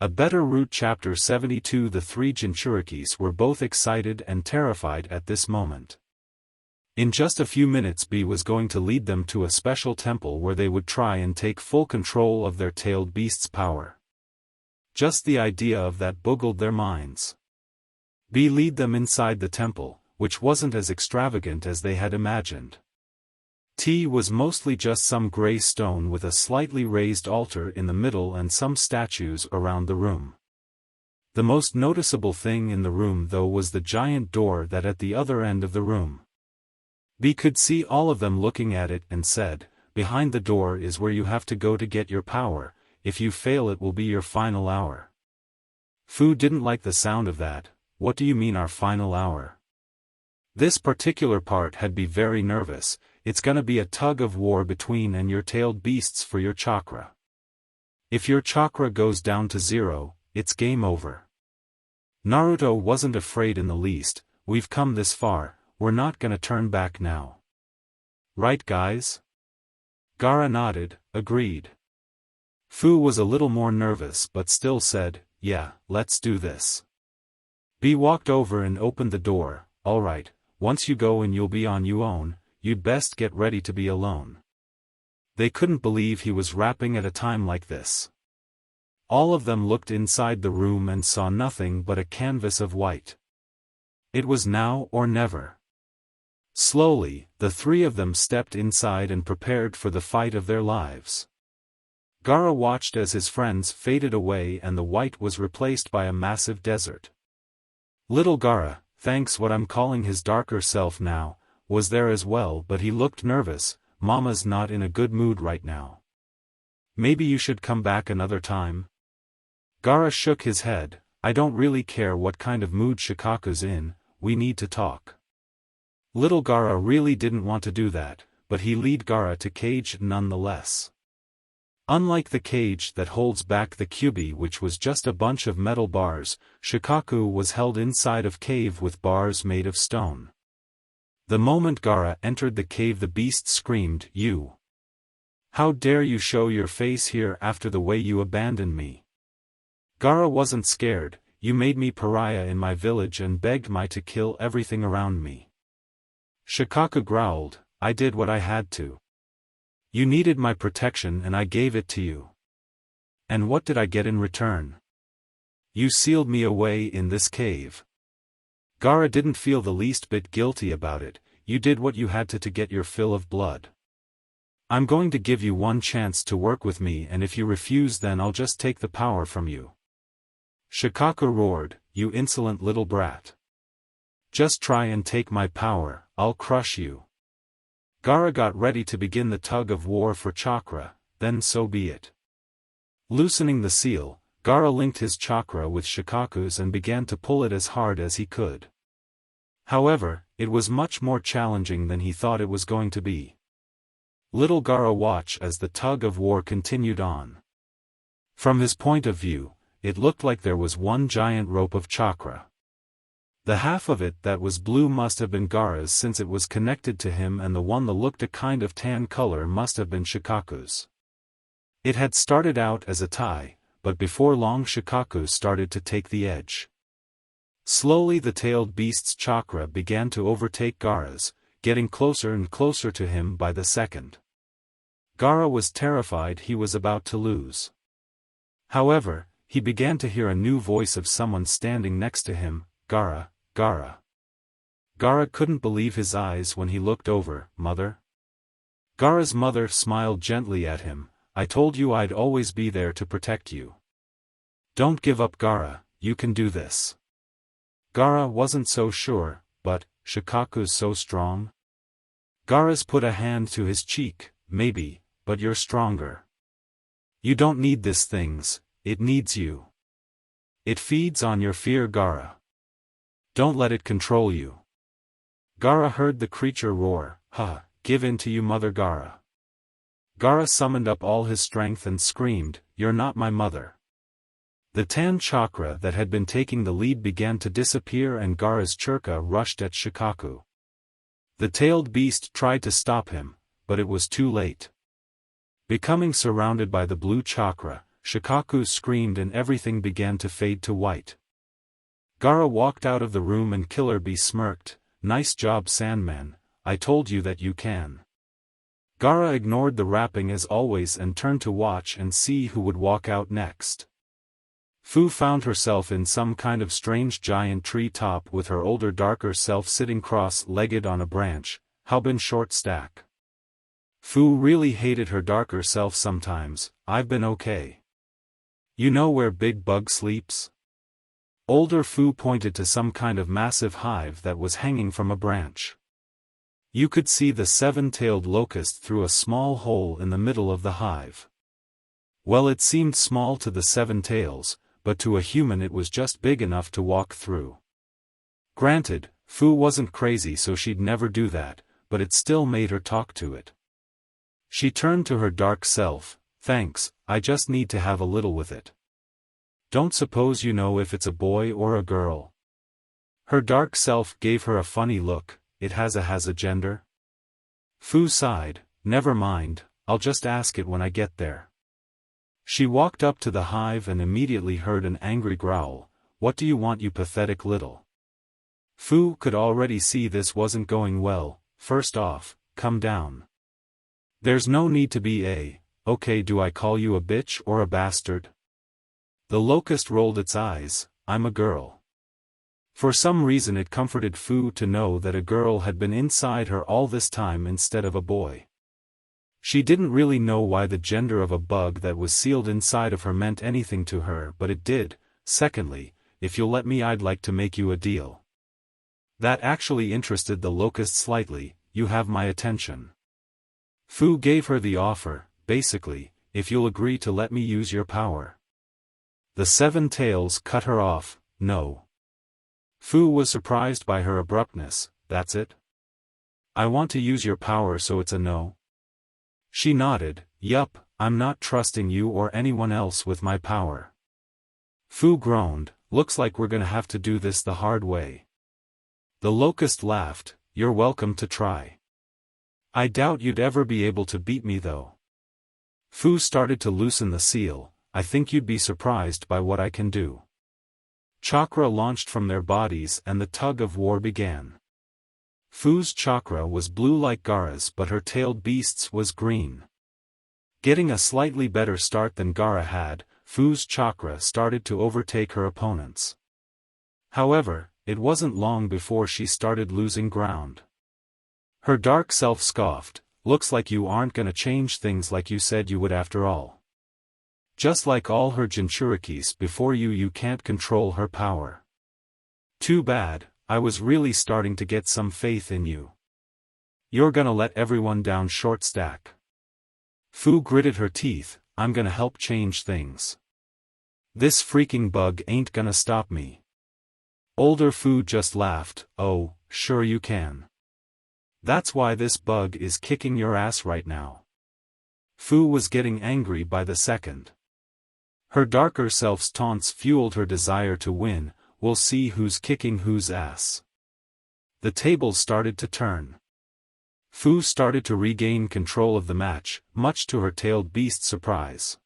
A better route. Chapter 72. The three Jinchurikis were both excited and terrified at this moment. In just a few minutes B was going to lead them to a special temple where they would try and take full control of their tailed beast's power. Just the idea of that boggled their minds. B lead them inside the temple, which wasn't as extravagant as they had imagined. T was mostly just some gray stone with a slightly raised altar in the middle and some statues around the room. The most noticeable thing in the room though was the giant door that at the other end of the room. B could see all of them looking at it and said, "Behind the door is where you have to go to get your power. If you fail it will be your final hour." Fu didn't like the sound of that. "What do you mean our final hour?" This particular part had be very nervous. "It's gonna be a tug of war between and your tailed beasts for your chakra. If your chakra goes down to 0, it's game over." Naruto wasn't afraid in the least. "We've come this far, we're not gonna turn back now. Right guys?" Gaara nodded, agreed. Fu was a little more nervous but still said, "Yeah, let's do this." B walked over and opened the door. "Alright, once you go in you'll be on your own, you'd best get ready to be alone." They couldn't believe he was rapping at a time like this. All of them looked inside the room and saw nothing but a canvas of white. It was now or never. Slowly, the three of them stepped inside and prepared for the fight of their lives. Gaara watched as his friends faded away and the white was replaced by a massive desert. Little Gaara, thanks what I'm calling his darker self now, was there as well, but he looked nervous. "Mama's not in a good mood right now. Maybe you should come back another time?" Gaara shook his head. "I don't really care what kind of mood Shikaku's in, we need to talk." Little Gaara really didn't want to do that, but he led Gaara to cage nonetheless. Unlike the cage that holds back the Kyubi, which was just a bunch of metal bars, Shikaku was held inside of cave with bars made of stone. The moment Gaara entered the cave the beast screamed, "You! How dare you show your face here after the way you abandoned me?" Gaara wasn't scared. "You made me pariah in my village and begged me to kill everything around me." Shikaku growled, "I did what I had to. You needed my protection and I gave it to you. And what did I get in return? You sealed me away in this cave." Gaara didn't feel the least bit guilty about it. "You did what you had to get your fill of blood. I'm going to give you one chance to work with me, and if you refuse then I'll just take the power from you." Shikaku roared, "You insolent little brat. Just try and take my power, I'll crush you." Gaara got ready to begin the tug of war for chakra, then so be it. Loosening the seal, Gaara linked his chakra with Shikaku's and began to pull it as hard as he could. However, it was much more challenging than he thought it was going to be. Little Gaara watched as the tug of war continued on. From his point of view, it looked like there was one giant rope of chakra. The half of it that was blue must have been Gaara's since it was connected to him, and the one that looked a kind of tan color must have been Shikaku's. It had started out as a tie, but before long Shikaku started to take the edge. Slowly the tailed beast's chakra began to overtake Gaara's, getting closer and closer to him by the second. Gaara was terrified he was about to lose. However, he began to hear a new voice of someone standing next to him, "Gaara, Gaara." Gaara couldn't believe his eyes when he looked over. "Mother?" Gaara's mother smiled gently at him. "I told you I'd always be there to protect you. Don't give up, Gaara, you can do this." Gaara wasn't so sure, but, "Shikaku's so strong?" Gaara's put a hand to his cheek. "Maybe, but you're stronger. You don't need these things, it needs you. It feeds on your fear, Gaara. Don't let it control you." Gaara heard the creature roar, give in to you, Mother Gaara." Gaara summoned up all his strength and screamed, "You're not my mother." The tan chakra that had been taking the lead began to disappear and Gaara's chakra rushed at Shikaku. The tailed beast tried to stop him, but it was too late. Becoming surrounded by the blue chakra, Shikaku screamed and everything began to fade to white. Gaara walked out of the room and Killer Bee smirked, "Nice job Sandman, I told you that you can." Gaara ignored the rapping as always and turned to watch and see who would walk out next. Fu found herself in some kind of strange giant tree top with her older darker self sitting cross-legged on a branch, Haubin short stack. Fu really hated her darker self sometimes. "I've been okay. You know where Big Bug sleeps?" Older Fu pointed to some kind of massive hive that was hanging from a branch. You could see the seven-tailed locust through a small hole in the middle of the hive. Well, it seemed small to the seven tails, but to a human it was just big enough to walk through. Granted, Fu wasn't crazy so she'd never do that, but it still made her talk to it. She turned to her dark self, "Thanks, I just need to have a little with it. Don't suppose you know if it's a boy or a girl?" Her dark self gave her a funny look. "It has a gender?" Fu sighed, "Never mind, I'll just ask it when I get there." She walked up to the hive and immediately heard an angry growl. "What do you want, you pathetic little?" Fu could already see this wasn't going well. "First off, come down. There's no need to be okay, do I call you a bitch or a bastard?" The locust rolled its eyes. "I'm a girl." For some reason it comforted Fu to know that a girl had been inside her all this time instead of a boy. She didn't really know why the gender of a bug that was sealed inside of her meant anything to her, but it did. "Secondly, if you'll let me, I'd like to make you a deal." That actually interested the locust slightly. "You have my attention." Fu gave her the offer, basically, "If you'll agree to let me use your power." The seven tails cut her off. "No." Fu was surprised by her abruptness. "That's it? I want to use your power, so it's a no?" She nodded. "Yup, I'm not trusting you or anyone else with my power." Fu groaned. "Looks like we're gonna have to do this the hard way." The locust laughed. "You're welcome to try. I doubt you'd ever be able to beat me though." Fu started to loosen the seal. "I think you'd be surprised by what I can do." Chakra launched from their bodies and the tug of war began. Fu's chakra was blue like Gaara's, but her tailed beast's was green. Getting a slightly better start than Gaara had, Fu's chakra started to overtake her opponents. However, it wasn't long before she started losing ground. Her dark self scoffed, "Looks like you aren't gonna change things like you said you would after all. Just like all her Jinchurikis before you, you can't control her power. Too bad, I was really starting to get some faith in you. You're gonna let everyone down, short stack." Fu gritted her teeth. "I'm gonna help change things. This freaking bug ain't gonna stop me." Older Fu just laughed. "Oh, sure you can. That's why this bug is kicking your ass right now." Fu was getting angry by the second. Her darker self's taunts fueled her desire to win. "We'll see who's kicking whose ass." The tables started to turn. Fu started to regain control of the match, much to her tailed beast's surprise.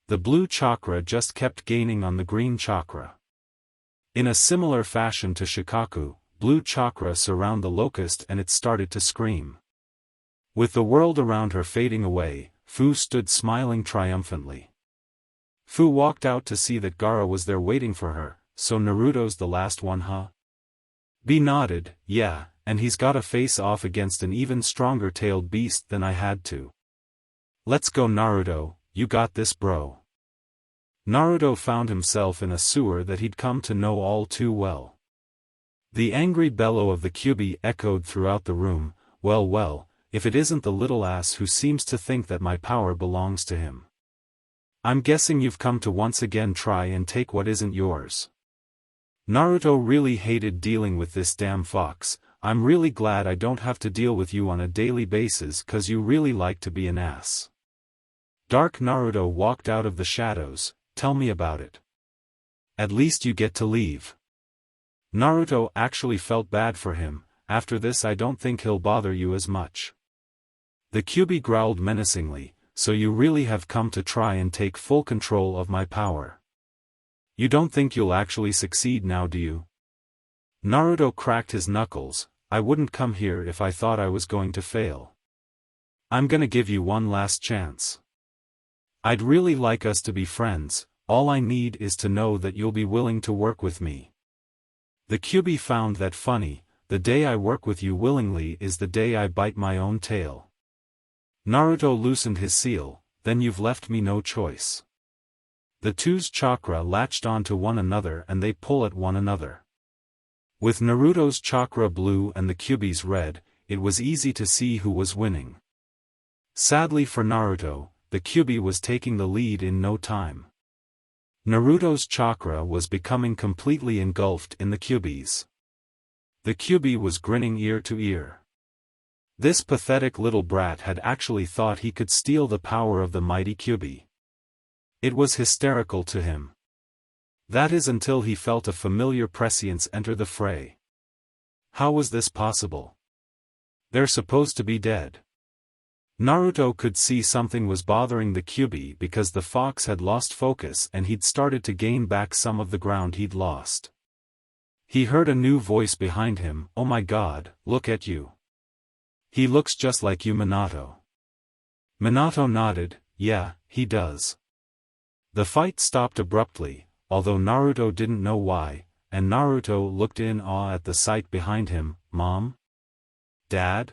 The blue chakra just kept gaining on the green chakra. In a similar fashion to Shikaku, blue chakra surrounded the locust and it started to scream. With the world around her fading away, Fu stood smiling triumphantly. Fu walked out to see that Gaara was there waiting for her. "So Naruto's the last one, huh?" B nodded. "Yeah, and he's got a face-off against an even stronger tailed beast than I had to." "Let's go Naruto, you got this bro." Naruto found himself in a sewer that he'd come to know all too well. The angry bellow of the Kyuubi echoed throughout the room. Well, if it isn't the little ass who seems to think that my power belongs to him. I'm guessing you've come to once again try and take what isn't yours." Naruto really hated dealing with this damn fox. "I'm really glad I don't have to deal with you on a daily basis, 'cause you really like to be an ass." Dark Naruto walked out of the shadows. "Tell me about it. At least you get to leave." Naruto actually felt bad for him. "After this I don't think he'll bother you as much." The Kyuubi growled menacingly. so you really have come to try and take full control of my power. You don't think you'll actually succeed now, do you? Naruto cracked his knuckles. I wouldn't come here if I thought I was going to fail. I'm gonna give you one last chance. I'd really like us to be friends. All I need is to know that you'll be willing to work with me. The Kyuubi found that funny. The day I work with you willingly is the day I bite my own tail. Naruto loosened his seal. Then you've left me no choice. The two's chakra latched onto one another and they pull at one another. With Naruto's chakra blue and the Kyuubi's red, it was easy to see who was winning. Sadly for Naruto, the Kyuubi was taking the lead in no time. Naruto's chakra was becoming completely engulfed in the Kyuubi's. The Kyuubi was grinning ear to ear. This pathetic little brat had actually thought he could steal the power of the mighty Kyuubi. It was hysterical to him. That is until he felt a familiar prescience enter the fray. How was this possible? They're supposed to be dead. Naruto could see something was bothering the Kyuubi because the fox had lost focus and he'd started to gain back some of the ground he'd lost. He heard a new voice behind him. Oh my god, look at you. He looks just like you, Minato. Minato nodded. Yeah, he does. The fight stopped abruptly, although Naruto didn't know why, and Naruto looked in awe at the sight behind him. Mom? Dad?